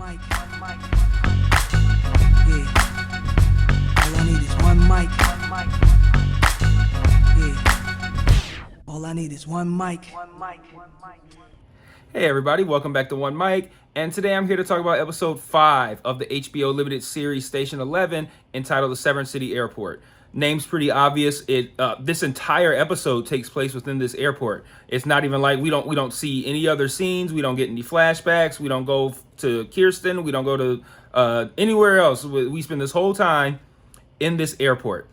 mic. Yeah. All I need is one mic. Yeah. All I need is one mic. Hey everybody, welcome back to One Mic, and today I'm here to talk about episode 5 of the HBO limited series Station 11 entitled The Severn City Airport. Name's pretty obvious. This entire episode takes place within this airport. It's not even like we don't see any other scenes, we don't get any flashbacks, we don't go to Kirsten, we don't go to anywhere else. We spend this whole time in this airport.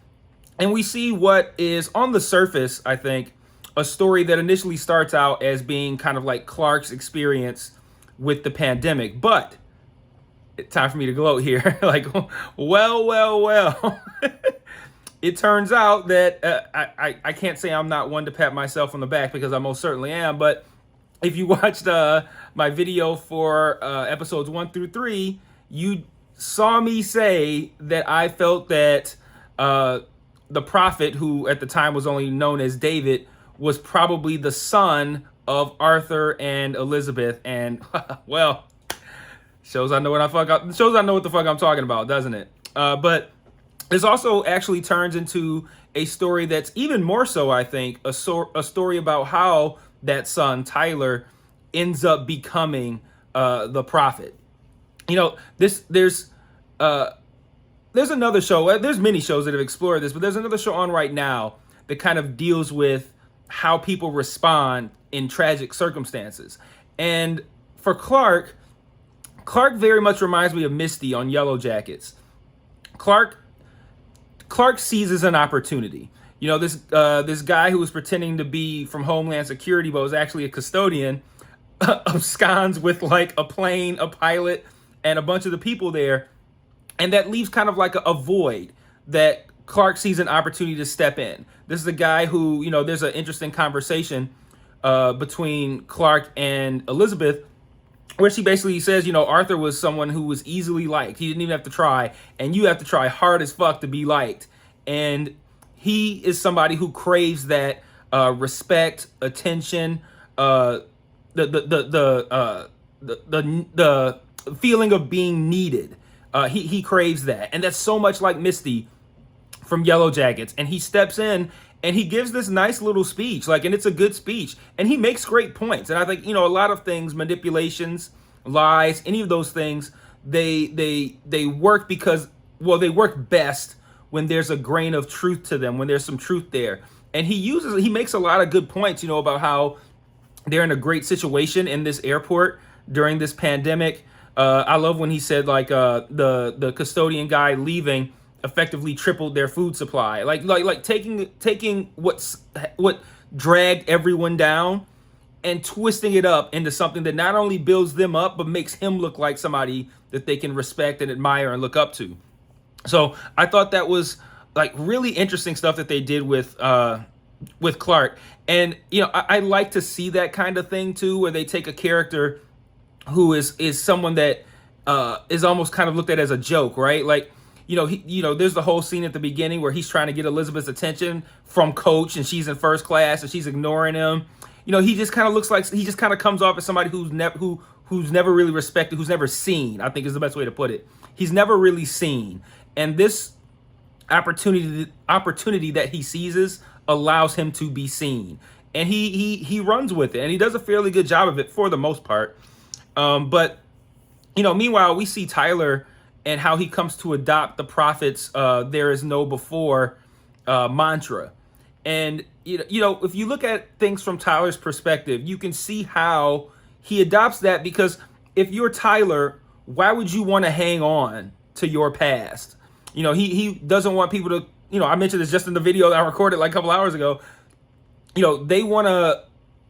And we see what is on the surface, I think, a story that initially starts out as being kind of like Clark's experience with the pandemic. But it's time for me to gloat here. Like, well. It turns out that I can't say I'm not one to pat myself on the back, because I most certainly am. But if you watched my video for episodes 1 through 3, you saw me say that I felt that the prophet, who at the time was only known as David, was probably the son of Arthur and Elizabeth. And well, shows I know what the fuck I'm talking about, doesn't it? But this also actually turns into a story that's even more so, I think, a story about how that son, Tyler, ends up becoming the prophet. You know, there's another show. There's many shows that have explored this, but there's another show on right now that kind of deals with how people respond in tragic circumstances. And for Clark very much reminds me of Misty on Yellow Jackets. Clark seizes an opportunity. You know, this guy who was pretending to be from Homeland Security but was actually a custodian absconds with like a plane, a pilot, and a bunch of the people there. And that leaves kind of like a void that Clark sees an opportunity to step in. This is a guy who, you know, there's an interesting conversation between Clark and Elizabeth, where she basically says, you know, Arthur was someone who was easily liked. He didn't even have to try, and you have to try hard as fuck to be liked. And he is somebody who craves that respect, attention, the feeling of being needed. He craves that, and that's so much like Misty from Yellow Jackets. And he steps in and he gives this nice little speech, and it's a good speech, and he makes great points. And I think, you know, a lot of things, manipulations, lies, any of those things, they work because, well, they work best when there's a grain of truth to them, when there's some truth there. And he makes a lot of good points, you know, about how they're in a great situation in this airport during this pandemic. I love when he said, like, the custodian guy leaving effectively tripled their food supply. Like taking what dragged everyone down and twisting it up into something that not only builds them up, but makes him look like somebody that they can respect and admire and look up to. So I thought that was like really interesting stuff that they did with Clark. And, you know, I like to see that kind of thing too, where they take a character who is someone that is almost kind of looked at as a joke, right? Like, you know, there's the whole scene at the beginning where he's trying to get Elizabeth's attention from Coach, and she's in first class and she's ignoring him. You know, he just kind of looks like, he just kind of comes off as somebody who's never really respected, who's never seen, I think is the best way to put it. He's never really seen. And this opportunity that he seizes allows him to be seen. And he runs with it, and he does a fairly good job of it for the most part. But, you know, meanwhile, we see Tyler and how he comes to adopt the prophet's there is no before mantra. And, you know, if you look at things from Tyler's perspective, you can see how he adopts that, because if you're Tyler, why would you want to hang on to your past? You know, he doesn't want people to, you know, I mentioned this just in the video that I recorded like a couple hours ago. You know, they want to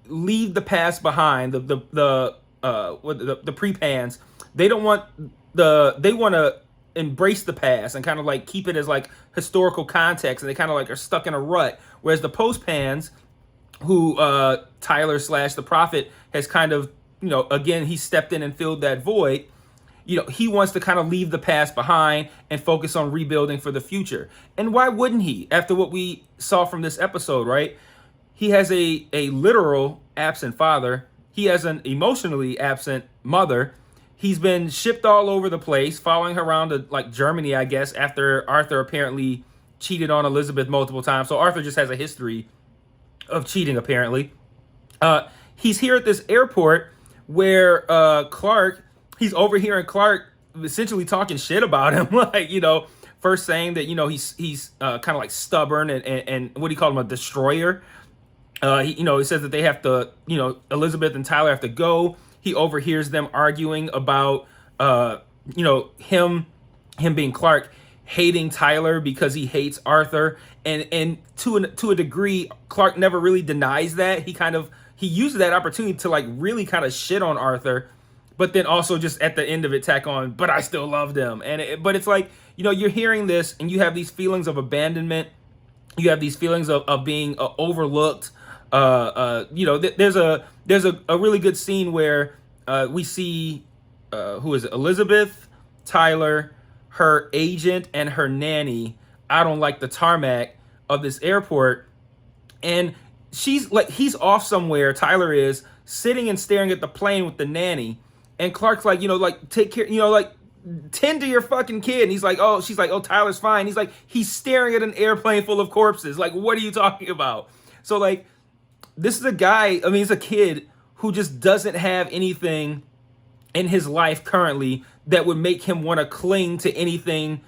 leave the past behind, the pre-pans. They want to embrace the past and kind of like keep it as like historical context, and they kind of like are stuck in a rut. Whereas the post-pans, who Tyler / the prophet has kind of, you know, again, he stepped in and filled that void. You know, he wants to kind of leave the past behind and focus on rebuilding for the future. And why wouldn't he? After what we saw from this episode, right? He has a literal absent father. He has an emotionally absent mother. He's been shipped all over the place, following her around to like Germany, I guess, after Arthur apparently cheated on Elizabeth multiple times. So Arthur just has a history of cheating, apparently. He's here at this airport where Clark, he's overhearing Clark essentially talking shit about him, like, first saying that, he's kind of like stubborn and what do you call him, a destroyer. He says that they have to, Elizabeth and Tyler have to go. He overhears them arguing about, him being Clark hating Tyler because he hates Arthur. And to a degree, Clark never really denies that. He uses that opportunity to like really kind of shit on Arthur, but then also just at the end of it tack on, but I still love them. But it's like, you're hearing this and you have these feelings of abandonment. You have these feelings of being overlooked. There's a really good scene where we see who is it? Elizabeth, Tyler, her agent, and her nanny out on like the tarmac of this airport, and she's like, he's off somewhere. Tyler is sitting and staring at the plane with the nanny, and Clark's like, take care, like tend to your fucking kid. And he's like, oh, she's like, oh, Tyler's fine. He's like, he's staring at an airplane full of corpses. Like, what are you talking about? So like, this is a guy, he's a kid who just doesn't have anything in his life currently that would make him want to cling to anything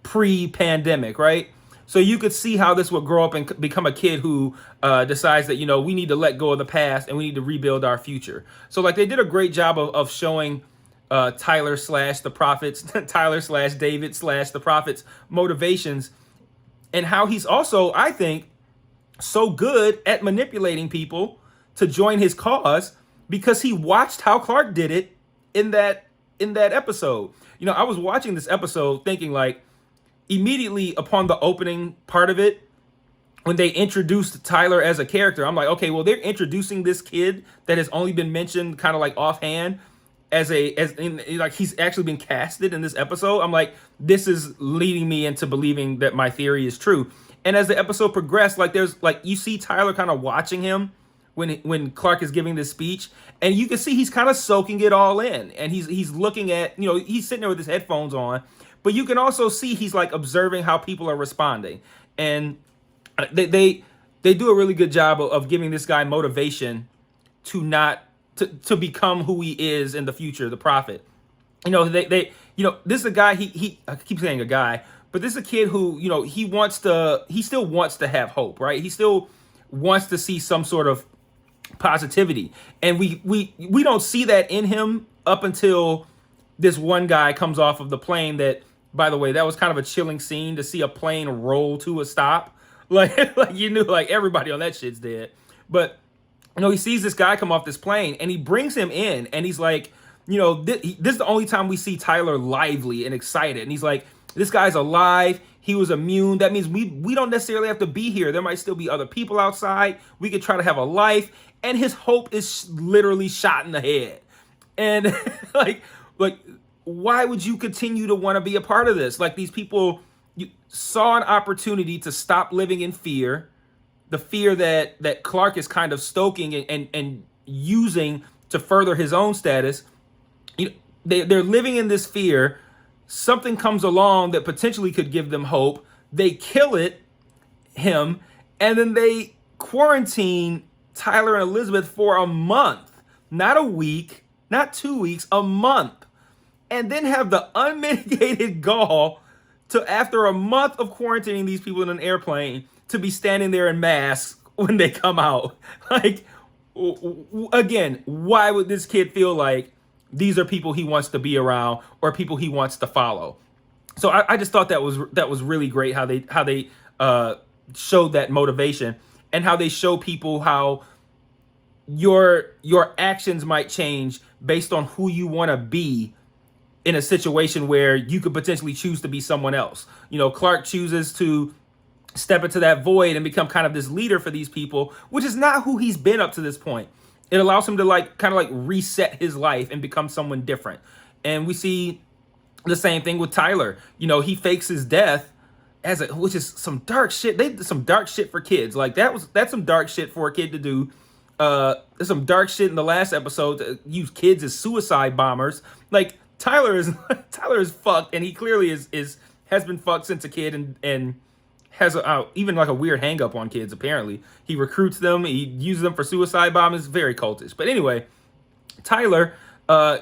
pre-pandemic, right? So you could see how this would grow up and become a kid who decides that, we need to let go of the past and we need to rebuild our future. So like they did a great job of showing Tyler slash the prophets, Tyler slash David slash the prophets motivations, and how he's also, I think, so good at manipulating people to join his cause because he watched how Clark did it in that episode. I was watching this episode thinking like, immediately upon the opening part of it, when they introduced Tyler as a character, I'm like, okay, well, they're introducing this kid that has only been mentioned kind of like offhand as like he's actually been casted in this episode. I'm like, this is leading me into believing that my theory is true. And as the episode progressed, like there's like, you see Tyler kind of watching him when Clark is giving this speech, and you can see he's kind of soaking it all in, and he's looking at, he's sitting there with his headphones on, but you can also see he's like observing how people are responding, and they do a really good job of giving this guy motivation to become who he is in the future, the prophet. This is a guy, he I keep saying a guy, but this is a kid who, he still wants to have hope, right? He still wants to see some sort of positivity. And we don't see that in him up until this one guy comes off of the plane that, by the way, that was kind of a chilling scene to see a plane roll to a stop. Like you knew like everybody on that shit's dead. But, he sees this guy come off this plane and he brings him in and he's like, this is the only time we see Tyler lively and excited. And he's like, this guy's alive. He was immune. That means we don't necessarily have to be here. There might still be other people outside. We could try to have a life. And his hope is literally shot in the head. And like, why would you continue to want to be a part of this? Like these people saw an opportunity to stop living in fear, the fear that Clark is kind of stoking and using to further his own status. They're living in this fear. Something comes along that potentially could give them hope. They kill him, and then they quarantine Tyler and Elizabeth for a month, not a week, not 2 weeks, a month, and then have the unmitigated gall to, after a month of quarantining these people in an airplane, to be standing there in masks when they come out. Like, again, why would this kid feel like these are people he wants to be around or people he wants to follow? So I just thought that was really great how they showed that motivation, and how they show people how your actions might change based on who you want to be in a situation where you could potentially choose to be someone else. Clark chooses to step into that void and become kind of this leader for these people, which is not who he's been up to this point. It allows him to kind of reset his life and become someone different. And we see the same thing with Tyler. He fakes his death which is some dark shit. They did some dark shit for kids. Like that's some dark shit for a kid to do. there's some dark shit in the last episode to use kids as suicide bombers. Like Tyler is Tyler is fucked, and he clearly is has been fucked since a kid, and has even like a weird hang up on kids. Apparently, he recruits them, he uses them for suicide bombers. Very cultish. But anyway, Tyler,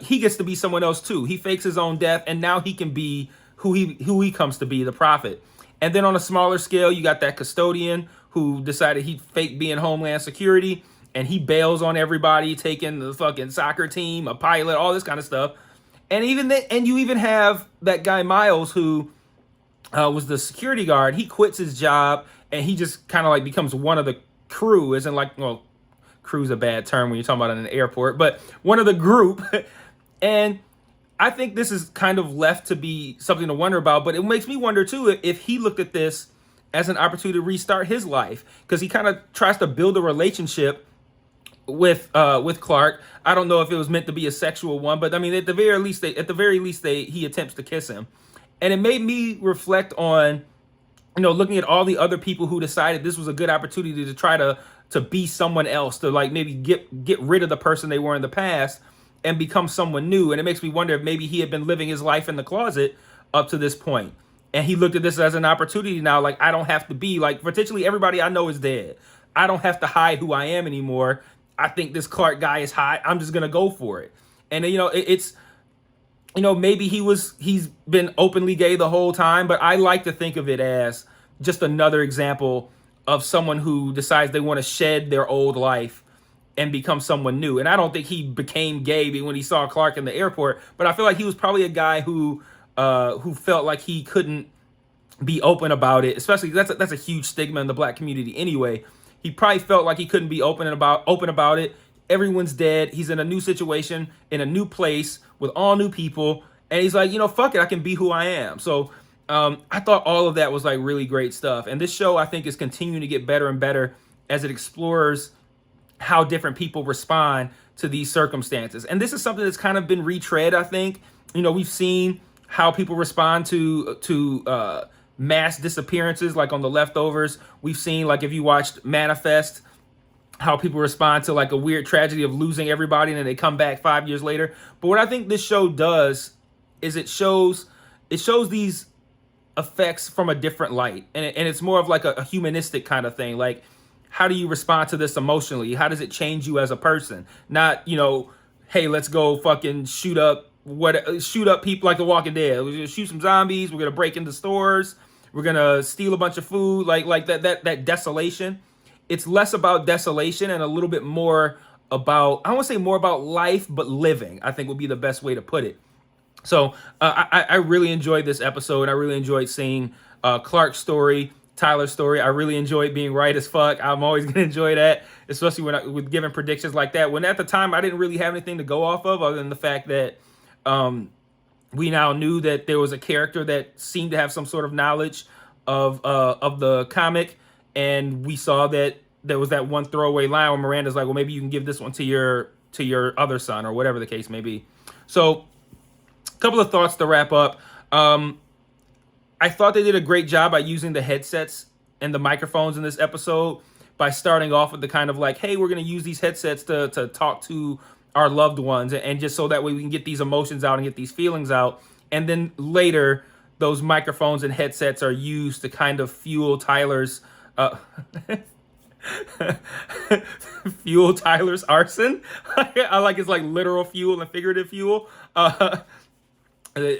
he gets to be someone else too. He fakes his own death, and now he can be who he comes to be, the prophet. And then on a smaller scale, you got that custodian who decided he'd fake being Homeland Security, and he bails on everybody, taking the fucking soccer team, a pilot, all this kind of stuff. And you even have that guy Miles who was the security guard. He quits his job and he just kind of like becomes one of the crew. Isn't like, well, crew's a bad term when you're talking about in an airport, but one of the group. And I think this is kind of left to be something to wonder about, but it makes me wonder too if he looked at this as an opportunity to restart his life, because he kind of tries to build a relationship with Clark. I don't know if it was meant to be a sexual one, but I mean at the very least he attempts to kiss him. And it made me reflect on, looking at all the other people who decided this was a good opportunity to try to be someone else, to like maybe get rid of the person they were in the past and become someone new. And it makes me wonder if maybe he had been living his life in the closet up to this point. And he looked at this as an opportunity now, like, I don't have to be, like, potentially everybody I know is dead. I don't have to hide who I am anymore. I think this Clark guy is hot. I'm just going to go for it. And, it's, maybe he's been openly gay the whole time, but I like to think of it as just another example of someone who decides they want to shed their old life and become someone new. And I don't think he became gay when he saw Clark in the airport, but I feel like he was probably a guy who felt like he couldn't be open about it. Especially that's a huge stigma in the black community anyway. He probably felt like he couldn't be open about it. Everyone's dead. He's in a new situation, in a new place with all new people, and he's like, fuck it, I can be who I am. So I thought all of that was like really great stuff. And this show, I think, is continuing to get better and better as it explores how different people respond to these circumstances. And this is something that's kind of been retread, I think. We've seen how people respond to mass disappearances, like on The Leftovers. We've seen, like, if you watched Manifest, how people respond to like a weird tragedy of losing everybody and then they come back 5 years later. But what I think this show does is it shows these effects from a different light. And it's more of like a humanistic kind of thing. Like, how do you respond to this emotionally? How does it change you as a person? Not, hey, let's go fucking shoot up people like The Walking Dead. We're gonna shoot some zombies. We're gonna break into stores. We're gonna steal a bunch of food. Like that desolation. It's less about desolation and a little bit more about, I don't want to say more about life, but living, I think would be the best way to put it. So I really enjoyed this episode. I really enjoyed seeing Clark's story, Tyler's story. I really enjoyed being right as fuck. I'm always going to enjoy that, especially with giving predictions like that. When at the time I didn't really have anything to go off of other than the fact that we now knew that there was a character that seemed to have some sort of knowledge of the comic. And we saw that there was that one throwaway line where Miranda's like, well, maybe you can give this one to your other son, or whatever the case may be. So a couple of thoughts to wrap up. I thought they did a great job by using the headsets and the microphones in this episode, by starting off with the kind of like, hey, we're going to use these headsets to talk to our loved ones, and just so that way we can get these emotions out and get these feelings out. And then later, those microphones and headsets are used to kind of fuel Tyler's fuel Tyler's arson. I like it's like literal fuel and figurative fuel.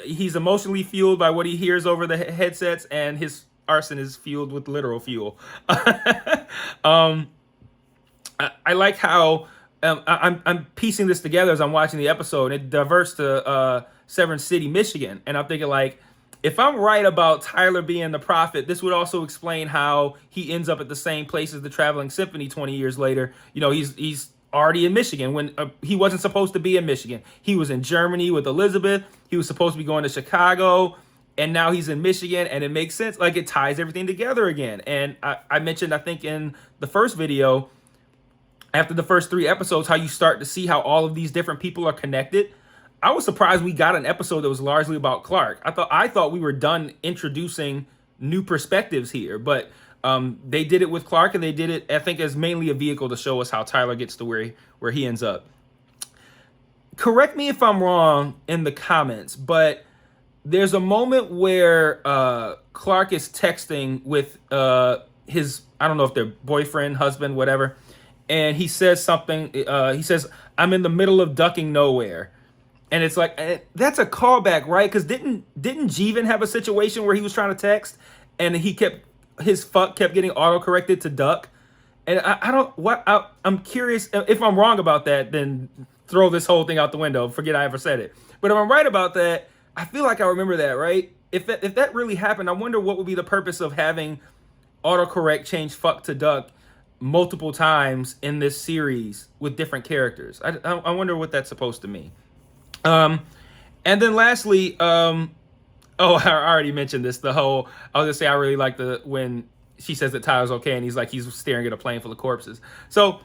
He's emotionally fueled by what he hears over the headsets, and his arson is fueled with literal fuel. I like how I'm piecing this together as I'm watching the episode. It diverts to Severn City, Michigan, and I'm thinking, like, if I'm right about Tyler being the prophet, this would also explain how he ends up at the same place as the Traveling Symphony 20 years later. He's already in Michigan when he wasn't supposed to be in Michigan. He was in Germany with Elizabeth. He was supposed to be going to Chicago, and now he's in Michigan, and it makes sense. Like, it ties everything together again. And I mentioned, I think in the first video, after the first 3 episodes, how you start to see how all of these different people are connected. I was surprised we got an episode that was largely about Clark. I thought we were done introducing new perspectives here, but They did it with Clark, and they did it, I think, as mainly a vehicle to show us how Tyler gets to where he ends up. Correct me if I'm wrong in the comments, but there's a moment where Clark is texting with his, I don't know if they're boyfriend, husband, whatever, and he says something. He says, "I'm in the middle of ducking nowhere," and it's like that's a callback, right? Because didn't Jeevan have a situation where he was trying to text and his fuck kept getting autocorrected to duck? And I'm curious if I'm wrong about that. Then throw this whole thing out the window. Forget I ever said it. But if I'm right about that, I feel like I remember that, right? If that really happened, I wonder what would be the purpose of having autocorrect change fuck to duck multiple times in this series with different characters. I wonder what that's supposed to mean. And then lastly, I already mentioned this. I was gonna say I really like when she says that Tyler's okay, and he's staring at a plane full of corpses. So,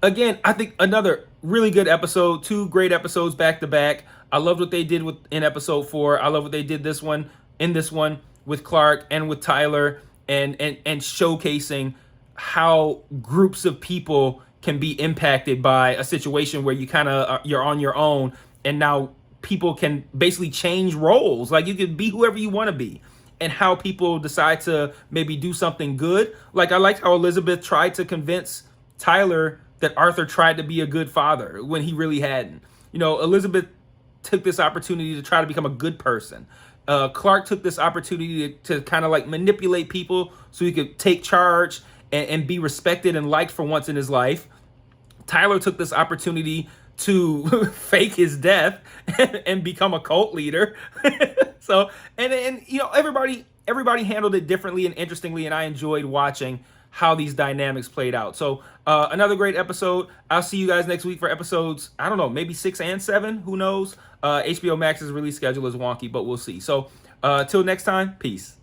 again, I think another really good episode. 2 great episodes back to back. I loved what they did in episode 4. I love what they did in this one with Clark and with Tyler, and showcasing how groups of people can be impacted by a situation where you're on your own, and now people can basically change roles. Like, you can be whoever you want to be, and how people decide to maybe do something good. Like, I liked how Elizabeth tried to convince Tyler that Arthur tried to be a good father when he really hadn't. Elizabeth took this opportunity to try to become a good person. Clark took this opportunity to kind of like manipulate people so he could take charge and be respected and liked for once in his life. Tyler took this opportunity to fake his death and become a cult leader. So, and everybody handled it differently and interestingly, and I enjoyed watching how these dynamics played out. So, another great episode. I'll see you guys next week for episodes, I don't know, maybe 6 and 7, who knows? HBO Max's release schedule is wonky, but we'll see. So, till next time, peace.